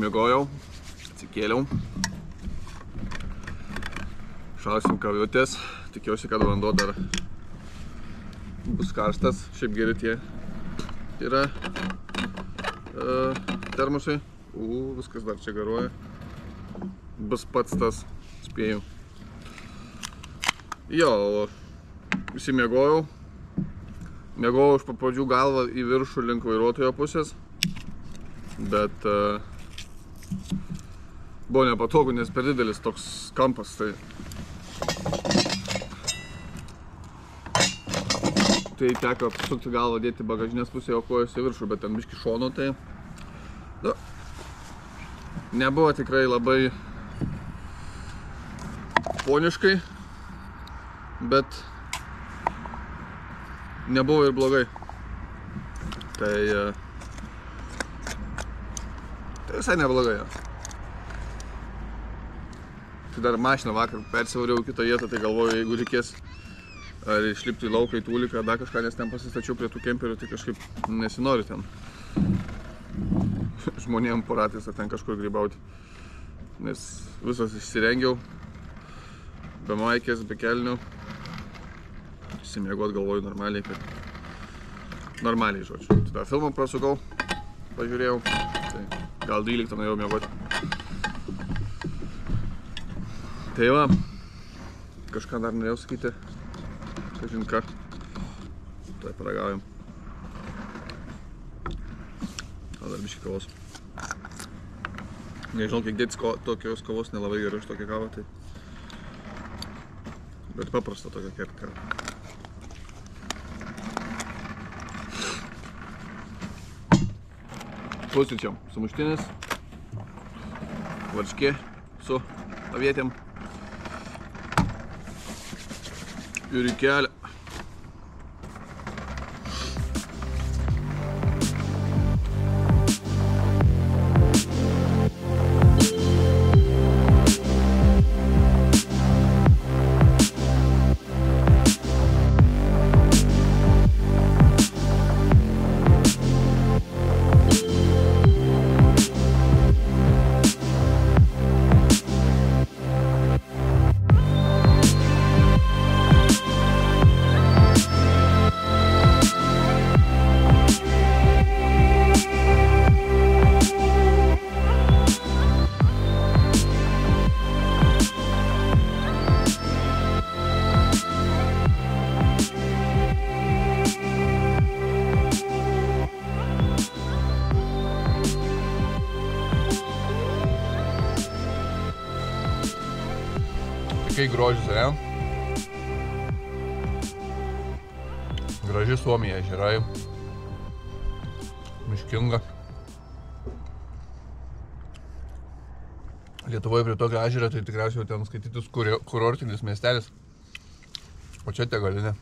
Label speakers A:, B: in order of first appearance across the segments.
A: Išsimiegojau, atsikėliau. Šalsim kaviutės. Tikiuosi, kad vanduo dar bus karštas. Šiaip geri tie yra termosai. Viskas dar čia garuoja. Bus pats tas, spėjau. Jo, išsimiegojau. Miegojau iš pradžių galvą į viršų link vairuotojo pusės. Bet buvo nepatogu, nes per didelis toks kampas. Tai teko apsukti galvą, dėti bagažinės pusėje, o kojas į viršų, bet ten biški šono tai... Nu, nebuvo tikrai labai poniškai, bet nebuvo ir blogai. Tai visai neblogai. Tai dar mašiną vakar persivariau į kitą vietą, tai galvoju, jeigu reikės ar išlipti į lauką, į tūliką, dar kažką, nes ten pasistačiau prie tų kemperių, tai kažkaip nesinori ten žmonėm po ratais ar ten kažkur grybauti. Nes visas išsirengiau, be maikės, be kelnių. Išsimiegot galvoju normaliai, kad normaliai, žodžiu. Tai dar filmą prasukau, pažiūrėjau, tai gal 12 norėjau miegoti. Tai va, kažką dar norėjau sakyti, kažin ką, tai paragaujam. Gal dar biškį kavos. Nežinau, kiek dėtis tokios kavos, nelabai gerai iš tokią kavą, tai... Bet paprasta tokia kert kava. Pusryčiam sumuštinis, varškė su avietėm ir į kelią. Grožis, graži Suomija, ežerai, miškinga. Lietuvoje prie tokio ežero tai tikriausiai ten skaitytus kurortinis miestelis, o čia degalinė.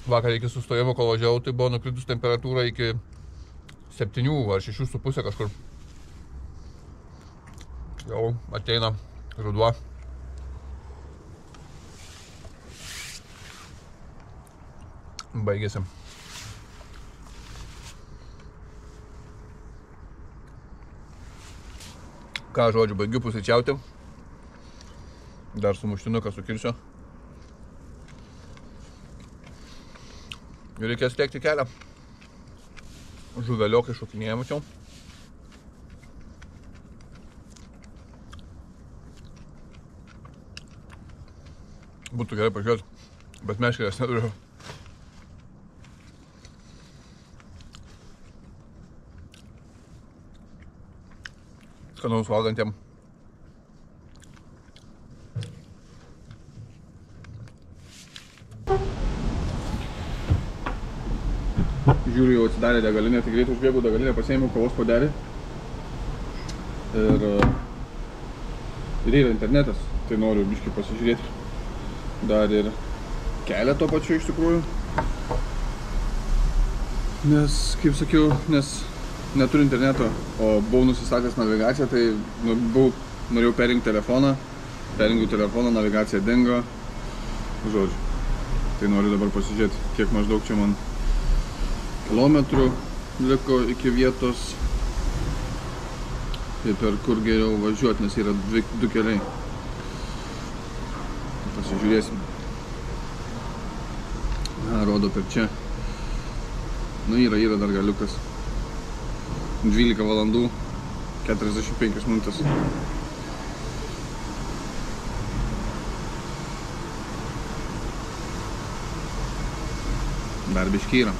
A: Vakar iki sustojimo, kol važiavau, tai buvo nukritus temperatūra iki 7 ar 6,5 kažkur. Jau ateina ruduo. Baigėsi. Ką, žodžiu, baigiu pusryčiauti. Dar sumuštinuką sukirsiu. Ir reikės tiekti kelią. Žuveliokai šokinėjimučiau. Būtų gerai pažiūrėti, bet meškerės neturiu. Skanaus valgantiem. Žiūriu, jau atsidarė degalinė, tai greit užbėgau degalinę, pasiėmiau kavos puodelį. Ir yra internetas, tai noriu biškį pasižiūrėti. Dar ir kelią to pačiu iš tikrųjų. Nes, kaip sakiau, neturiu interneto, o buvau nusistatęs navigaciją, tai norėjau perjungti telefoną. Perjungiau telefoną, navigacija dingo. Žodžiu. Tai noriu dabar pasižiūrėti, kiek maždaug čia man kilometrų liko iki vietos ir per kur geriau važiuoti, nes yra du keliai. Pasižiūrėsim. Rodo per čia. Nu, yra dar galiukas. 12 valandų, 45 minutės. Dar biškį yra.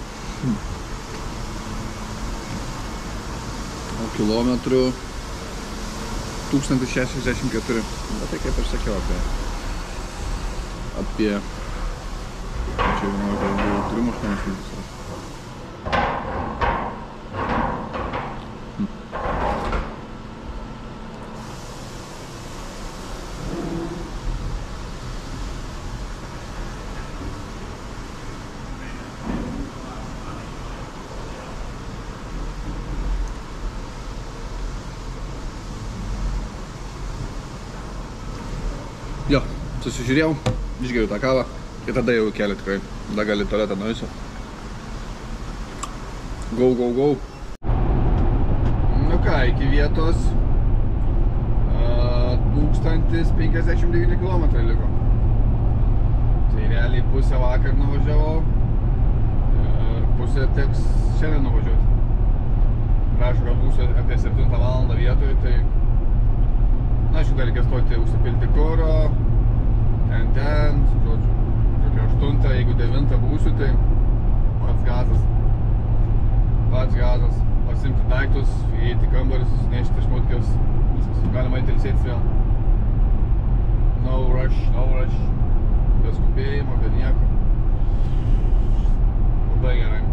A: O kilometrų 1064. Bet tai kaip ir sakiau apie čia jau noriu, kad buvo 3-8 minutės. Jo, susižiūrėjau, išgeriu tą kavą ir tada jau keliu tikrai. Tada gali tualetą nueisiu. Go. Nu ką, iki vietos 1059 km liko. Tai realiai pusę vakar nuvažiavau ir pusę teks šiandien nuvažiuoti. Prašau, kad būsiu apie 7 valandą vietoje, tai na, aišku, dar reikės stoti užsipilti kuro, ten, žodžiu, kokia 8, jeigu 9 būsiu, tai pats gazas, pasimti daiktus, įeiti į kambarį, susinešti šmutkės, viskas, galima įtilsėtis vėl. No rush, be skubėjimo, be nieko. Labai gerai.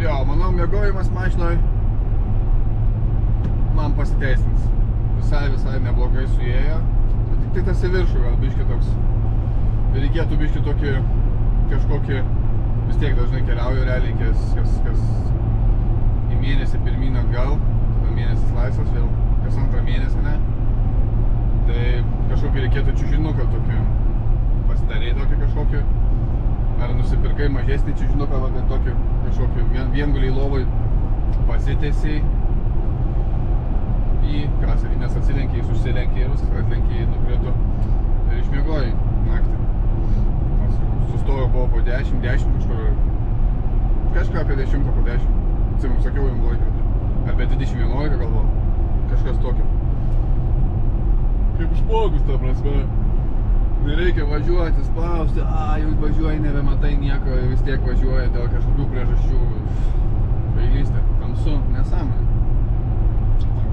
A: Jo, manau, miegojimas mašinoj man pasiteisins. Visai neblogai suėjo. Tik tai tas į viršų gal biškį toks. Reikėtų biškį tokį kažkokį, vis tiek dažnai keliauju realiai kas į mėnesį pirmyn atgal, tada mėnesis laisvas vėl, kas antrą mėnesį, ne? Tai kažkokį reikėtų čiužinuką tokį, pasidarėjai tokį kažkokį, ar nusipirkai mažesnį čiužinuką, tai tokį kažkokį vienguliai lovai pasitiesiai į kasarį, nes atsilenkiai, susilenkiai ir viskas, atlenkiai nukrito ir išmiegojai naktį. Sustojau buvo po 10 kažką apie 10 po 10. Atsimenu, sakiau jums laikrodį. Apie 20-11 galvo. Kažkas tokio. Kaip žmogus, ta prasme. Nereikia važiuoti, spausti, jau važiuoji, nebematai nieko, vis tiek važiuoji dėl kažkokių priežasčių. Kvailystė, tamsu, nesąmonė.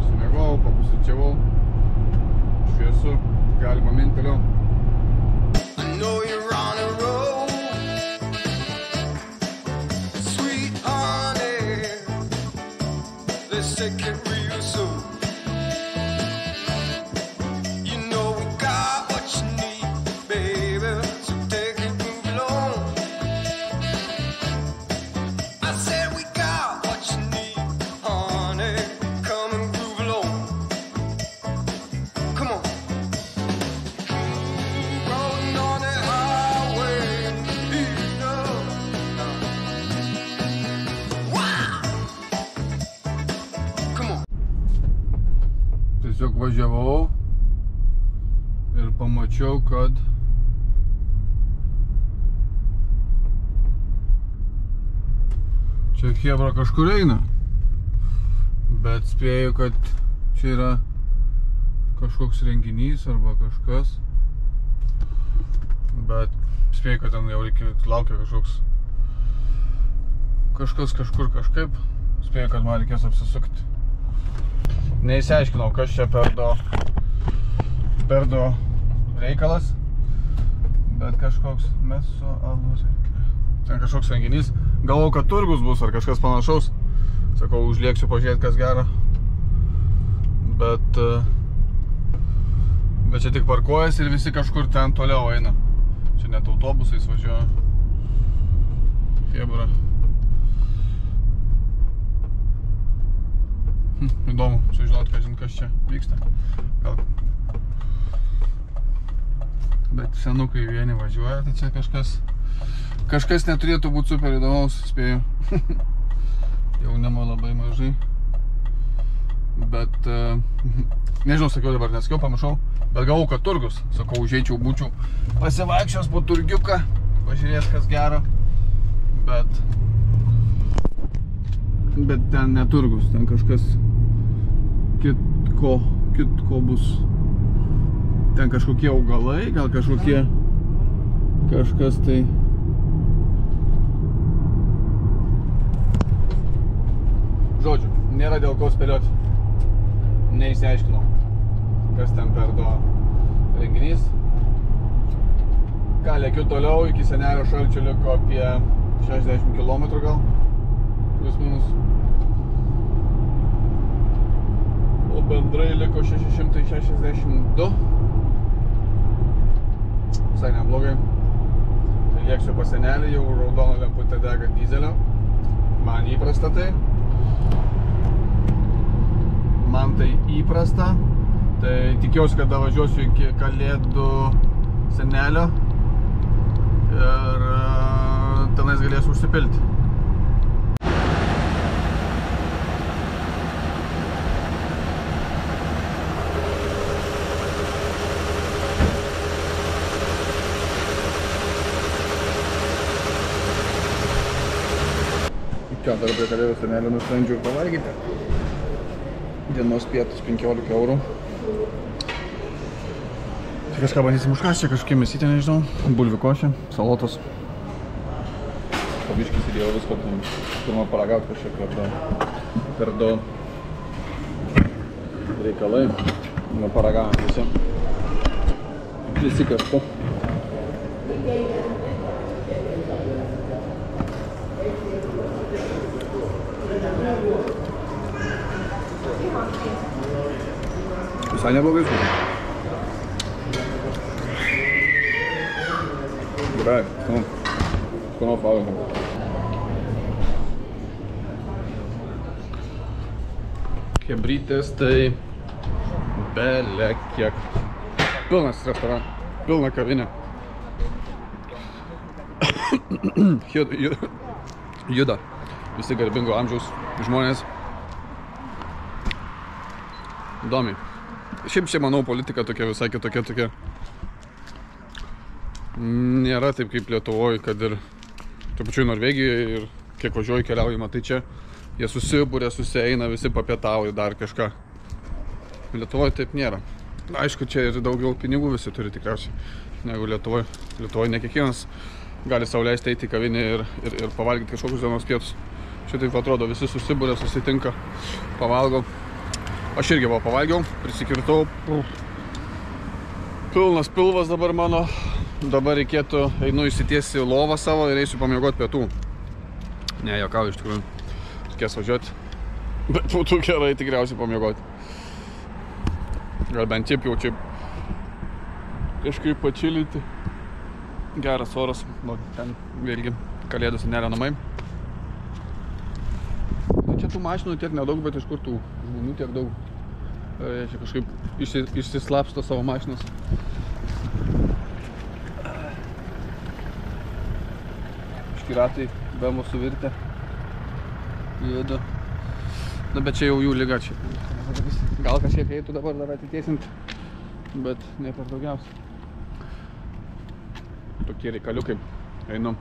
A: Sumegojau, papusryčiavau, šviesu, galima minti toliau. Tiesiog važiavau ir pamačiau, kad čia chebra kažkur eina, bet spėju, kad čia yra kažkoks renginys arba kažkas, bet spėju, kad ten jau laukia kažkas kažkur kažkaip, spėju, kad man reikės apsisukti. Neįsiaiškinau, kas čia perdo reikalas, bet kažkoks meso alus, ten kažkoks renginys. Galvojau, kad turgus bus ar kažkas panašaus. Sakau, užlėksiu pažiūrėti, kas gera. Bet čia tik parkuojasi ir visi kažkur ten toliau eina. Čia net autobusais važiuoja. Chebra. Įdomu, sužinot, kas čia vyksta. Gal Bet senukai vieni važiuoja, tai čia kažkas neturėtų būti super įdomaus, spėju. Jaunimo labai mažai. Bet, nežinau, sakiau dabar, nesakiau, pamiršau. Bet gavau, kad turgus. Sakau, užeičiau, būčiau pasivaikščios po turgiuką, pažiūrės, kas gero. Bet ten neturgus, ten kažkas kitko bus. Ten kažkokie augalai, gal kažkas tai. Žodžiu, nėra dėl ko spėlioti. Neįsiaiškinau, kas ten per renginys. Ką, lėkiu toliau, iki Senelio Šalčio liko apie 60 km gal, plus minus. O bendrai liko 662. Visai neblogai. Tai lėksiu pas Senelį, jau raudono lemputė dega dizelio. Man įprasta tai. Man tai įprasta. Tai tikiuosi, kad davažiuosiu iki Kalėdų Senelio ir tenais galėsiu užsipilti. Čia dar prie Kalėdų Senelio nusprendžiau pavalgyti. Dienos pietus 15 eurų. Čia kažką bandysim užkąsti, čia kažkokie mėsytė, nežinau. Bulvių košė, salotos. Pabiškis įdėjau visko, pirmą paragauti kažkiek per du reikalai. Nu, paragavom visi kažko. Visai neblogai skaitai. Gerai, skanau valgom. Chebrytės tai bele kiek. Pilnas restoranas, pilna kavinė. Juda visi garbingo amžiaus žmonės. Įdomiai. Šiaip čia, manau, politika tokia visai kitokia. Nėra taip kaip Lietuvoje, kad ir tuo pačiu Norvegijoje ir kiek važiuoju keliaujama, tai čia jie susibūrė, susieina, visi papietauja dar kažką. Lietuvoje taip nėra. Aišku, čia ir daugiau pinigų visi turi tikriausiai negu Lietuvoje. Lietuvoje ne kiekvienas gali sau leisti eiti į kavinę ir pavalgyti kažkokius dienos pietus. Šitaip atrodo, visi susibūrė, susitinka, pavalgo. Aš irgi pavalgiau, prisikirtau. Pilnas pilvas dabar mano. Dabar reikėtų, einu įsitiesti lovą savo ir eisiu pamiegoti pietų. Ne, juokauju, iš tikrųjų. Reikės važiuoti. Bet būtų gerai tikriausiai pamiegoti. Gal bent taip jau čia kažkaip pačilinti. Geras oras. Ten vėlgi Kalėdų Senelio namai. Čia tų mašinų tiek nedaug, bet iš kur tų žmonių tiek daug. Čia kažkaip išsislapsto savo mašinas. Ratai bemo suvirtę. Juda. Na, bet čia jau jų lyga čia. Gal kažkiek eitų dabar dar atitiesinti, bet ne per daugiausiai. Tokie reikaliukai. Einu,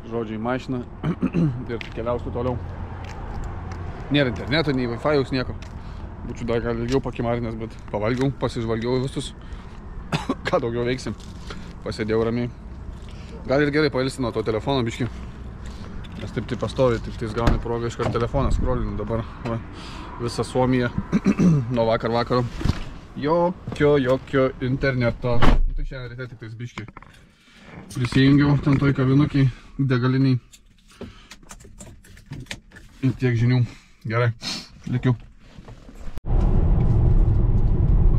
A: žodžiu, į mašiną ir keliausiu toliau. Nėra interneto, nei Wi-Fi, nieko. Būčiau dar gal ilgiau pakimarinęs, bet pavalgiau, pasižvalgiau visus. Ką daugiau veiksim. Pasėdėjau ramiai. Gal ir gerai pailsi nuo to telefono biškį. Nes taip pastovi, tik tais gauni progą iškart telefoną scrollinu. Dabar va, visa Suomija nuo vakaro. Jokio interneto. Tai šiandien ryte tik tais biškį prisijungiau ten toj kavinukiai, degaliniai. Ir tiek žinių. Gerai, likiu.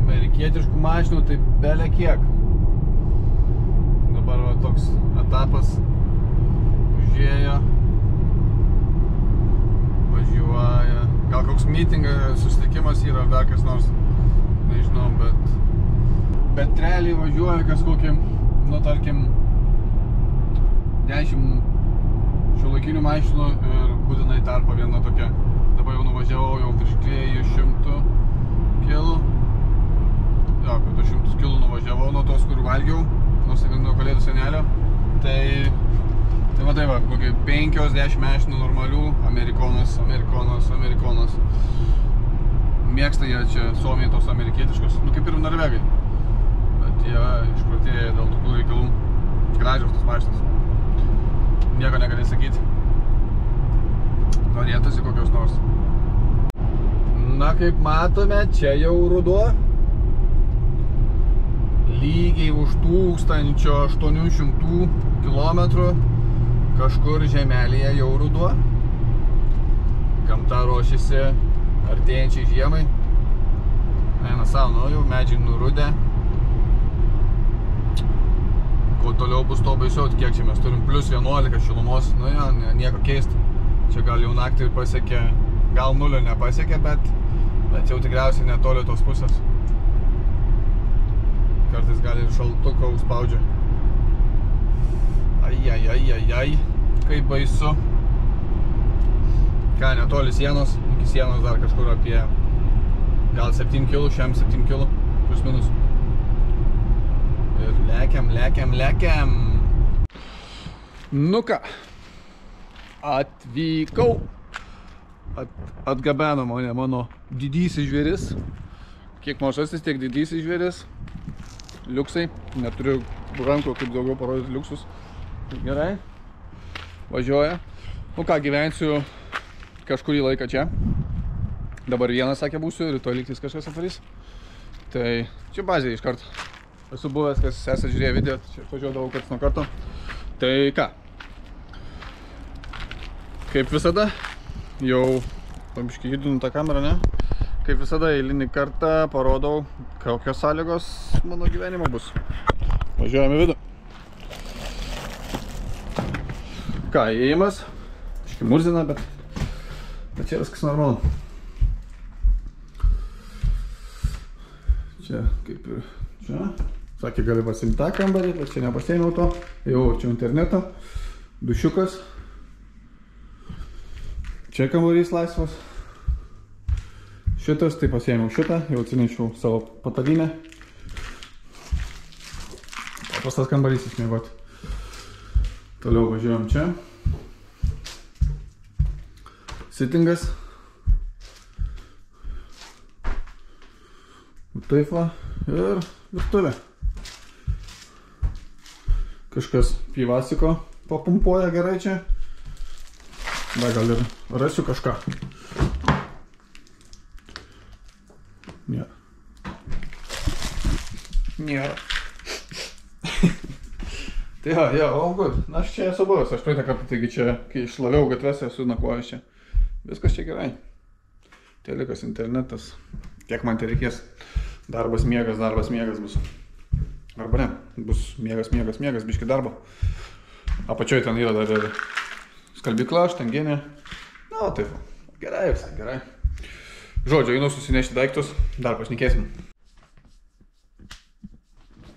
A: Amerikietiškų mašinų tai bele kiek. Dabar va, toks etapas užėjo, važiuoja. Gal koks mitingas, susitikimas yra ar dar kas nors, nežinau, Bet realiai važiuoja kažkokį, nu tarkim, 10 šiuolaikinių mašinų ir būtinai tarpa viena tokia. Dabar jau nuvažiavau jau virš 200 kilų. Jo, apie 200 kilų nuvažiavau nuo tos, kur valgiau, nuo Kalėdų senelio. Tai va, kokie 5-10 mašinų normalių, Amerikonas. Mėgsta jie čia Suomiai tos amerikietiškos, nu kaip ir norvegai. Bet jie išprotėja dėl tokių reikalų. Gražios tos mašinos. Nieko negali sakyti. Norėtųsi kokios nors. Na, kaip matome, čia jau ruduo. Lygiai už 1800 kilometrų kažkur žemelėje jau ruduo. Gamta ruošiasi artėjančiai žiemai. Eina savo, nu jau medžiai nurudę. Kuo toliau bus to baisiau, kiek čia mes turim +11 šilumos, nu jo, nieko keista. Čia gal jau naktį pasiekė, gal 0 nepasiekė, bet jau tikriausiai netoli tos pusės. Kartais gali ir šaltuko spaudžia. Ai, kaip baisu. Ką, netoli sienos, iki sienos dar kažkur apie gal 7 kg, šiam 7 kg, plus minus. Ir lekiam. Nu ką, atvykau. Atgabeno mano didysis žvėris. Kiek mažasis, tiek didysis žvėris. Liuksai. Neturiu rankų, kaip daugiau parodyti liuksus. Gerai. Važiuoja. Nu ką, gyvensiu kažkurį laiką čia. Dabar vienas, sakė, būsiu, rytoj lygtis kažkas atvarys. Tai čia bazė iš karto. Esu buvęs, kas esate žiūrėję video, čia važiuodavau karts nuo karto. Tai ką? Kaip visada, jau pabiškai judinu tą kamerą, ne? Kaip visada, eilinį kartą parodau, kokios sąlygos mano gyvenimo bus. Važiuojame į vidų. Ką, įėjimas. Iškai murzina, bet čia viskas normalu. Čia kaip ir čia. Sakė, gali pasiimti tą kambarį, bet čia nepasiėmiau to. Jau čia interneto. Dušiukas. Čia kambarys laisvas. Šitas, tai pasiėmiau šitą. Jau atsinešiau savo patalynę. Paprastas kambarys išmėgoti. Toliau važiuojam čia. Sittingas. Taip va. Ir virtuvė. Kažkas pivasiko papumpuoja gerai čia. Da, gal ir rasiu kažką. Nėra. Tai jo, all good. Na, aš čia esu buvęs. Aš praeitą kartą, taigi čia, kai išlaviau gatves, esu nakvojęs čia. Viskas čia gerai. Telikas, internetas. Kiek man tai reikės. Darbas, miegas bus. Arba ne, bus miegas, biški darbo. Apačioj ten yra dar ir skalbykla, štanginė. Na, taip, gerai visai, gerai. Žodžiu, einu susinešti daiktus, dar pašnekėsim.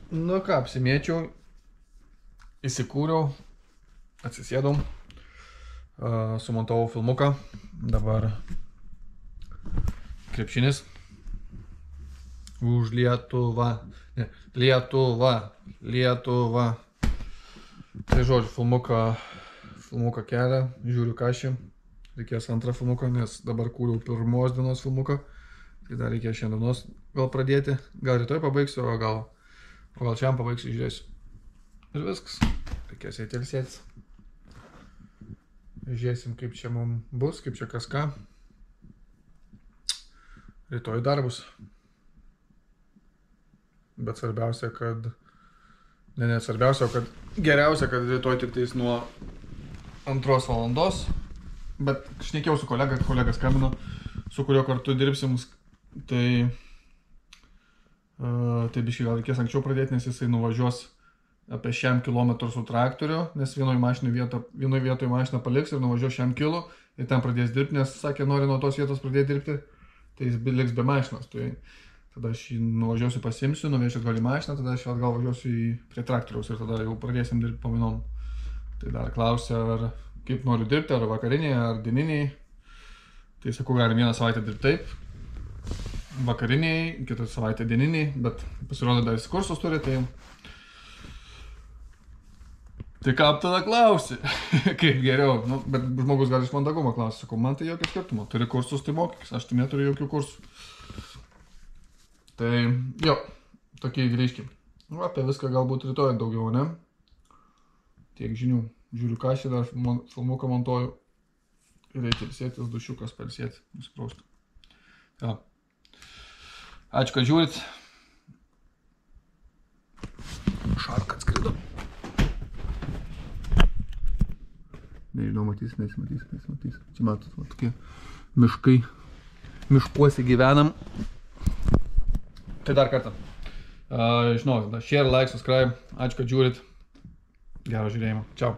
A: Nu ką, apsimėčiau, įsikūriau, atsisėdau, sumontavau filmuką, dabar krepšinis. Už Lietuvą. Ne, Lietuva. Tai žodžiu, filmuką kelią, žiūriu kažį. Reikės antrą filmuką, nes dabar kūriau pirmos dienos filmuką. Tai dar reikės šiandienos gal pradėti. Gal rytoj pabaigsiu, o gal šiandien pabaigsiu, žiūrėsiu. Ir viskas. Reikės eiti ilsėtis. Žiūrėsim, kaip čia mums bus, kaip čia kas ką. Rytoj darbus. Bet svarbiausia, kad... Svarbiausia, kad geriausia, kad rytoj tik tais nuo 2 valandos. Bet šnekėjau su kolega skambino, su kurio kartu dirbsim, tai biškai gal reikės anksčiau pradėti, nes jisai nuvažiuos apie 100 km su traktoriu, nes vienoje vietoje mašiną paliks ir nuvažiuos 100 km ir ten pradės dirbti, nes sakė, nori nuo tos vietos pradėti dirbti, tai jis liks be mašinos. Tai tada aš jį nuvažiuosiu pasimsiu, nuvešiu atgal į mašiną, tada aš atgal važiuosiu prie traktoriaus ir tada jau pradėsim dirbti pamainom. Tai dar klausia, ar kaip noriu dirbti, ar vakariniai, ar dieniniai. Tai sakau, galim vieną savaitę dirbti taip, vakariniai, kitą savaitę dieniniai, bet pasirodo dar kursus turi, tai... Tai ką tada klausi, kaip geriau, nu, bet žmogus gali iš mandagumo klausti, sakau, man tai jokio skirtumo, turi kursus, tai mokykis, aš tai neturiu jokių kursų. Tai jo, tokie grįžkim. Nu, apie viską galbūt rytoj daugiau, ne? Tiek žinių, žiūriu ką šį dar filmuką montuoju ir reikia ilsėtis, dušiukas pailsėti, nusiprausti. Jo. Ačiū, kad žiūrit. Šarka atskrido. Nežinau, matys, nesimatys. Čia matot, tokie miškai. Miškuose gyvenam. Tai dar kartą. Žinau, share, like, subscribe. Ačiū, kad žiūrit. Gero žiūrėjimo. Čiau.